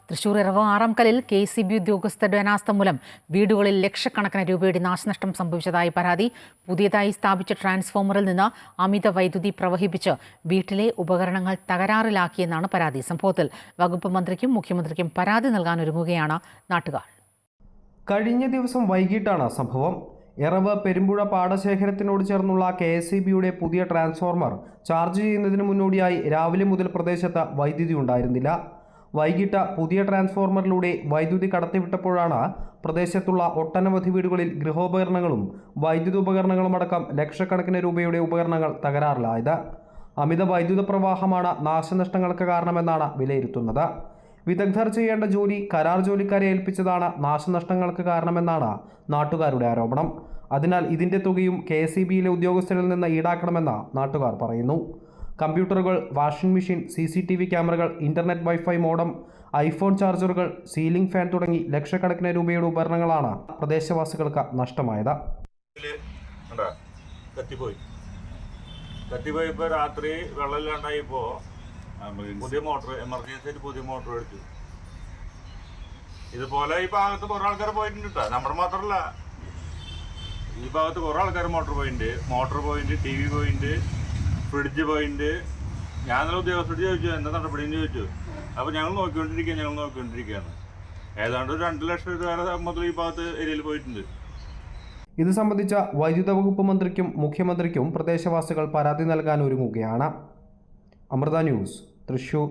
Thrissur ഇറവ ആറാംകല്ലിൽ KCB ഉദ്യോഗസ്ഥരുടെ അനാസ്ഥ മൂലം വീടുകളിൽ ലക്ഷക്കണക്കിന് രൂപയുടെ നാശനഷ്ടം സംഭവിച്ചതായി പരാതി. പുതിയതായി സ്ഥാപിച്ച ട്രാൻസ്ഫോമറിൽ നിന്ന് അമിത വൈദ്യുതി പ്രവഹിപ്പിച്ച് വീട്ടിലെ ഉപകരണങ്ങൾ തകരാറിലാക്കിയെന്നാണ് പരാതി. സംഭവത്തിൽ വകുപ്പ് മന്ത്രിക്കും മുഖ്യമന്ത്രിക്കും പരാതി നൽകാനൊരുങ്ങുകയാണ് നാട്ടുകാർ. കഴിഞ്ഞ ദിവസം വൈകിട്ടാണ് സംഭവം. ഇറവ് പെരുമ്പുഴ പാടശേഖരത്തിനോട് ചേർന്നുള്ള KCBയുടെ പുതിയ ട്രാൻസ്ഫോർമർ ചാർജ് ചെയ്യുന്നതിന് മുന്നോടിയായി രാവിലെ മുതൽ പ്രദേശത്ത് വൈദ്യുതി ഉണ്ടായിരുന്നില്ല. വൈകിട്ട് പുതിയ ട്രാൻസ്ഫോർമറിലൂടെ വൈദ്യുതി കടത്തിവിട്ടപ്പോഴാണ് പ്രദേശത്തുള്ള ഒട്ടനവധി വീടുകളിൽ ഗൃഹോപകരണങ്ങളും വൈദ്യുതോപകരണങ്ങളും അടക്കം ലക്ഷക്കണക്കിന് രൂപയുടെ ഉപകരണങ്ങൾ തകരാറിലായത്. അമിത വൈദ്യുത പ്രവാഹമാണ് നാശനഷ്ടങ്ങൾക്ക് കാരണമെന്നാണ് വിലയിരുത്തുന്നത്. വിദഗ്ധർ ചെയ്യേണ്ട ജോലി കരാർ ജോലിക്കാരെ ഏൽപ്പിച്ചതാണ് നാശനഷ്ടങ്ങൾക്ക് കാരണമെന്നാണ് നാട്ടുകാരുടെ ആരോപണം. അതിനാൽ ഇതിന്റെ തുകയും KCBയിലെ ഉദ്യോഗസ്ഥരിൽ നിന്ന് ഈടാക്കണമെന്ന് നാട്ടുകാർ പറയുന്നു. കമ്പ്യൂട്ടറുകൾ, വാഷിംഗ് മെഷീൻ, CCTV ക്യാമറകൾ, ഇന്റർനെറ്റ് വൈഫൈ മോഡം, ഐഫോൺ ചാർജറുകൾ, സീലിംഗ് ഫാൻ തുടങ്ങി ലക്ഷക്കണക്കിന് രൂപയുടെ ഉപകരണങ്ങളാണ് പ്രദേശവാസികൾക്ക് നഷ്ടമായത്. കത്തിപ്പോയിപ്പോൾ രാത്രി വെള്ളമില്ലാണ്ടായിപ്പോൾ പുതിയ മോട്ടർ, എമർജൻസി ആയിട്ട് പുതിയ മോട്ടർ എടുത്തു. ഇതുപോലെ ഈ ഭാഗത്ത് കുറേ ആൾക്കാർ പോയിട്ടുണ്ട് കേട്ടോ, നമ്മുടെ മാത്രമല്ല, ഈ ഭാഗത്ത് കുറേ ആൾക്കാർ motor point, TV point, fridge point. ഞാൻ നല്ല ഉദ്യോഗസ്ഥരോട് ചോദിച്ചു എന്താ നടപടിയെന്ന് ചോദിച്ചു. അപ്പോൾ ഞങ്ങൾ നോക്കിക്കൊണ്ടിരിക്കുകയാണ്. ഏതാണ്ട് 2 ലക്ഷം രൂപ വരെ മുതൽ ഈ ഭാഗത്ത് ഏരിയയിൽ പോയിട്ടുണ്ട്. ഇത് സംബന്ധിച്ച വൈദ്യുത വകുപ്പ് മന്ത്രിക്കും മുഖ്യമന്ത്രിക്കും പ്രദേശവാസികൾ പരാതി നൽകാൻ ഒരുങ്ങുകയാണ്. അമൃത ന്യൂസ്, തൃശൂർ.